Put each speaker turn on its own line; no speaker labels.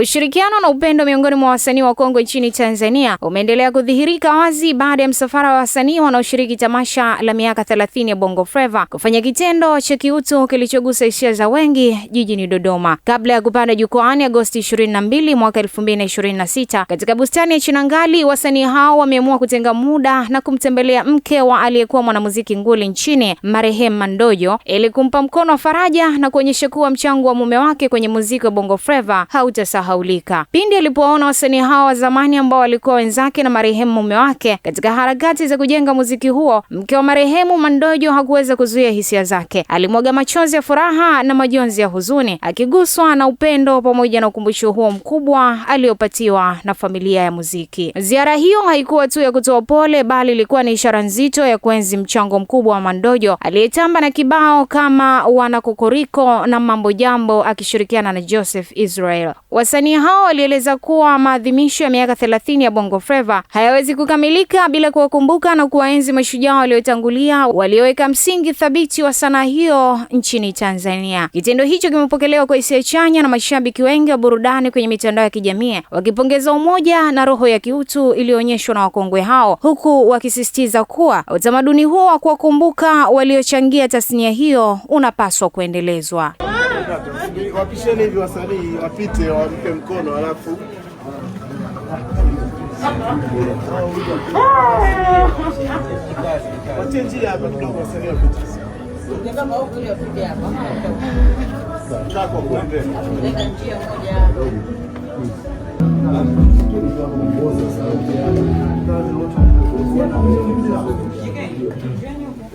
Ushirikiano na upendo miongoni mwa wasanii wa Kongo nchini Tanzania umeendelea kudhihirika wazi baada ya msafara wa wasanii wanaoshiriki tamasha la miaka 30 ya Bongo Flava kufanya kitendo cha kiutu kilichogusa hisia za wengi jijini Dodoma. Kabla ya kupanda jukwaani Agosti 22 mwaka 2026 katika bustani ya Chinangali, wasanii hao wameamua kutenga muda na kumtembelea mke wa aliyekuwa mwanamuziki nguli nchini marehemu Mandojo ili kumpa mkono wa faraja na kuonyesha kuwa mchango wa mume wake kwenye muziki wa Bongo Flava hautasahaulika. Pindi alipoona wasanii hao wa zamani ambao walikuwa wenzake na marehemu mume wake katika harakati za kujenga muziki huo, mke wa marehemu Mandojo hakuweza kuzuia hisia zake. Alimwaga machozi ya furaha na majonzi ya huzuni, akiguswa na upendo pamoja na ukumbusho huo mkubwa aliopatiwa na familia ya muziki. Ziara hiyo haikuwa tu ya kutoa pole, bali ilikuwa ni ishara nzito ya kuenzi mchango mkubwa wa Mandojo aliyetamba na kibao kama Wanakokoriko na Mambo Jambo akishirikiana na Joseph Israel. Wasanii hao walieleza kuwa maadhimisho ya miaka 30 ya Bongo Flava hayawezi kukamilika bila kuwakumbuka na kuwaenzi mashujaa waliotangulia walioweka msingi thabiti wa sanaa hiyo nchini Tanzania. Kitendo hicho kimepokelewa kwa hisia chanya na mashabiki wengi wa burudani kwenye mitandao ya kijamii, wakipongeza umoja na roho ya kiutu iliyoonyeshwa na wakongwe hao, huku wakisisitiza kuwa utamaduni huo wa kuwakumbuka waliochangia tasnia hiyo unapaswa kuendelezwa.
Wapisheni hivi wasanii wapite wampe mkono alafu watie njia hapa kidogo wasanii wapite. Kama huko ile wapite hapa. Chako kuombe. Nenda njia moja. Shike.